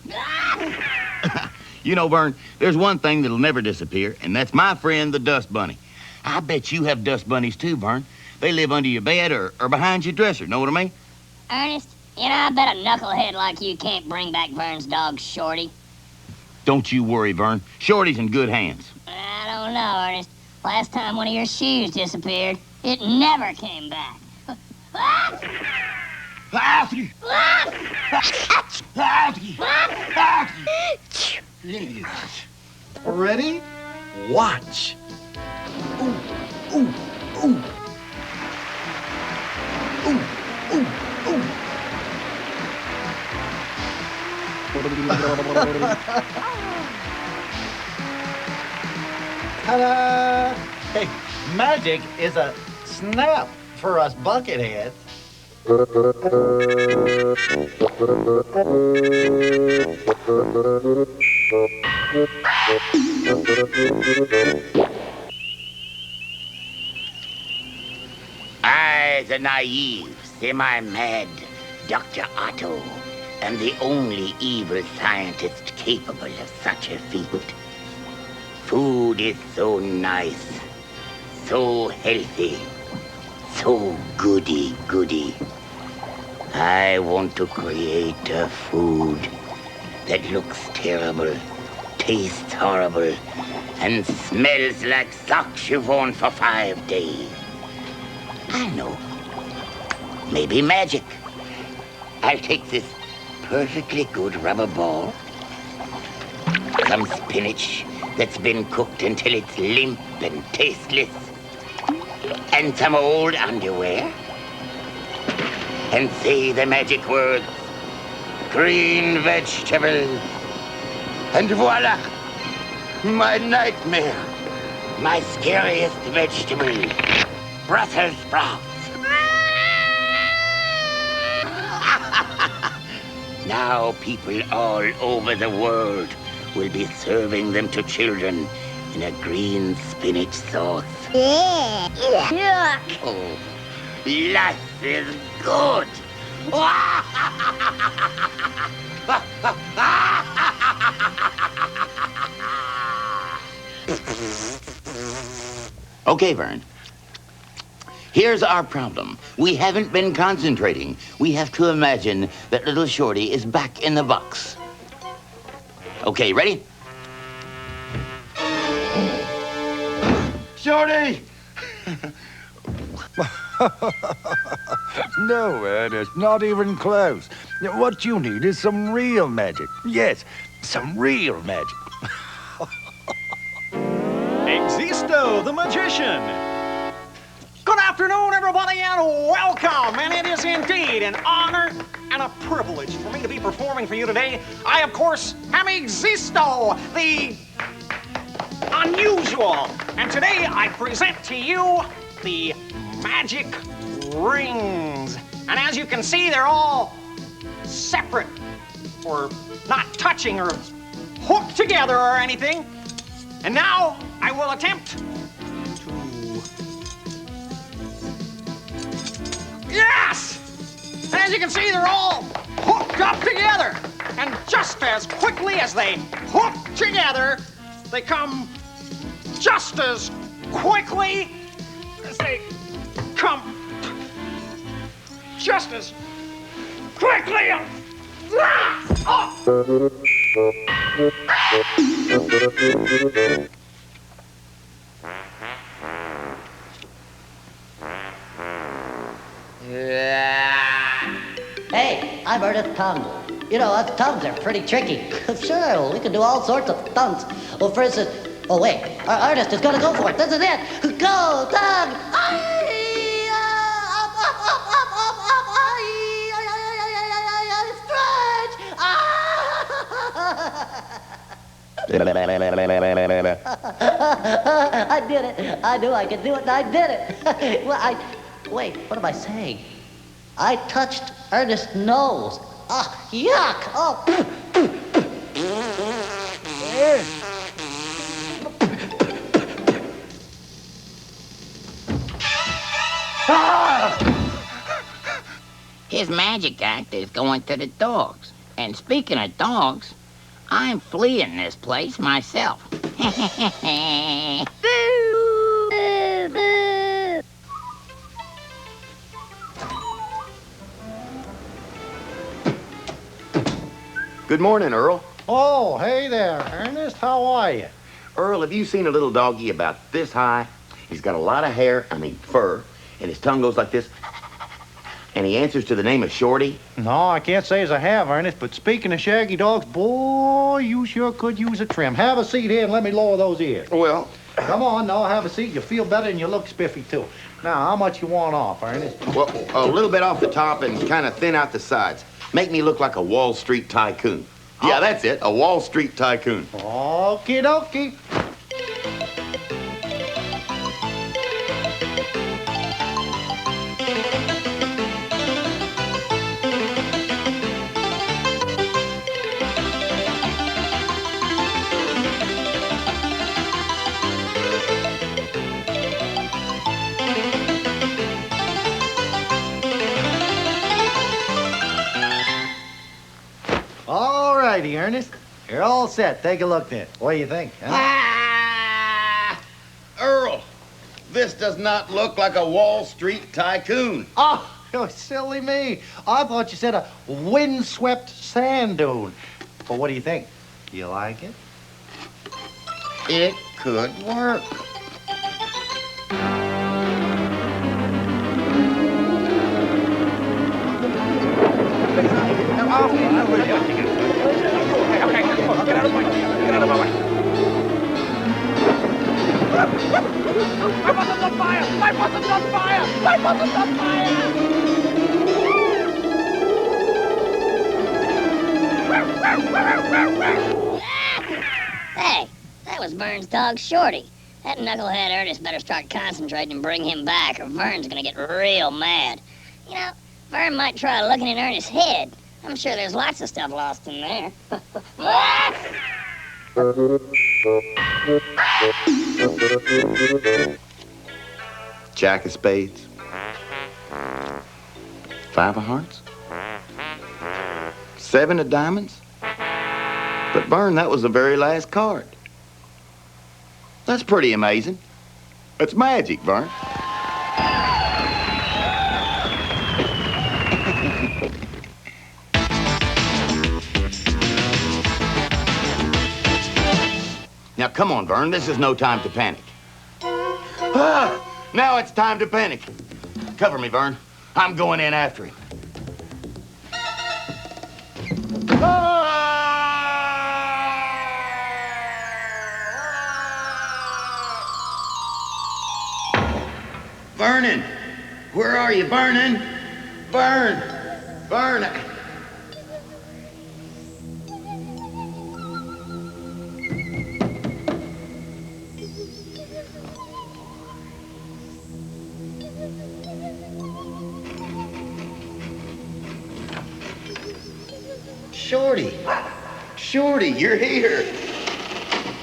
You know, Vern, there's one thing that'll never disappear, and that's my friend, the dust bunny. I bet you have dust bunnies too, Vern. They live under your bed or behind your dresser, know what I mean? Ernest, you know, I bet a knucklehead like you can't bring back Vern's dog, Shorty. Don't you worry, Vern. Shorty's in good hands. I don't know, Ernest. Last time one of your shoes disappeared, it never came back. Ready? Watch. Ooh, ooh, ooh. Ooh, ooh, ooh. Ta-da! Hey, magic is a snap for us bucketheads. I, the naive, semi-mad Dr. Otto, am the only evil scientist capable of such a feat. Food is so nice, so healthy, so goody-goody. I want to create a food that looks terrible, tastes horrible, and smells like sock chiffon for 5 days. I know. Maybe magic. I'll take this perfectly good rubber ball, some spinach that's been cooked until it's limp and tasteless, and some old underwear, and say the magic words, green vegetables, and voila, my nightmare, my scariest vegetable, Brussels sprouts. Now people all over the world will be serving them to children in a green spinach sauce. Yuck. Oh, life is good. Okay, Vern. Here's our problem. We haven't been concentrating. We have to imagine that little Shorty is back in the box. Okay, ready? Shorty! No, Ernest, not even close. What you need is some real magic. Yes, some real magic. Existo, the magician. Good afternoon, everybody, and welcome. And it is indeed an honor and a privilege for me to be performing for you today. I, of course, am Existo, the unusual. And today I present to you the magic rings. And as you can see, they're all separate or not touching or hooked together or anything. And now I will attempt to... Yes! And as you can see, they're all hooked up together. And just as quickly as they hook together, they come just as quickly as they come just as quickly. Hey, I'm Ernest Tongue. You know, us tongues are pretty tricky. Sure, we can do all sorts of tongues. Well, for instance, oh wait, our artist is gonna go for it. This is it. Go, tongue! I did it. I knew I could do it, and I did it. Wait, what am I saying? I touched Ernest's nose. Ah, yuck! Oh. His magic act is going to the dogs. And speaking of dogs, I'm fleeing this place myself. Good morning, Earl. Oh, hey there, Ernest. How are you? Earl, have you seen a little doggy about this high? He's got a lot of hair, fur, and his tongue goes like this. And he answers to the name of Shorty. No, I can't say as I have, Ernest, but speaking of shaggy dogs, boy, you sure could use a trim. Have a seat here and let me lower those ears. Well, come on, now have a seat. You feel better and you look spiffy, too. Now, how much you want off, Ernest? Well, a little bit off the top and kind of thin out the sides. Make me look like a Wall Street tycoon. Yeah, that's it, a Wall Street tycoon. Okie dokie. All righty, Ernest. You're all set. Take a look then. What do you think, huh? Earl, this does not look like a Wall Street tycoon. Oh, silly me. I thought you said a windswept sand dune. But what do you think? You like it? It could work. My bottom's on fire! My bottom's on fire! My bottom's on fire! Hey, that was Vern's dog, Shorty. That knucklehead Ernest better start concentrating and bring him back, or Vern's gonna get real mad. You know, Vern might try looking in Ernest's head. I'm sure there's lots of stuff lost in there. Jack of spades. 5 of hearts. 7 of diamonds. But Vern, that was the very last card. That's pretty amazing. It's magic, Vern. Now, come on, Vern. This is no time to panic. Now it's time to panic. Cover me, Vern. I'm going in after him. Vernon! Where are you, Vernon? Vern! Vern! Shorty! Shorty, you're here!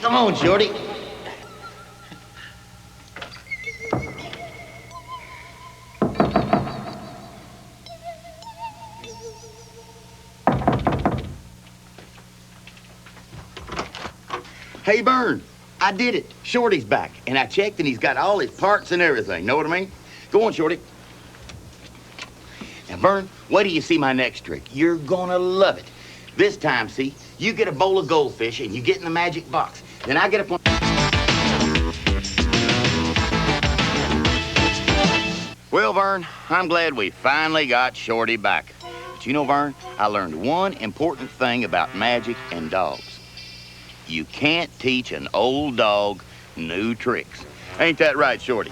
Come on, Shorty. Hey, Vern, I did it. Shorty's back, and I checked, and he's got all his parts and everything. Know what I mean? Go on, Shorty. Now, Vern, wait till you see my next trick. You're gonna love it. This time, see, you get a bowl of goldfish, and you get in the magic box. Then I get up on... Well, Vern, I'm glad we finally got Shorty back. But you know, Vern, I learned one important thing about magic and dogs. You can't teach an old dog new tricks. Ain't that right, Shorty?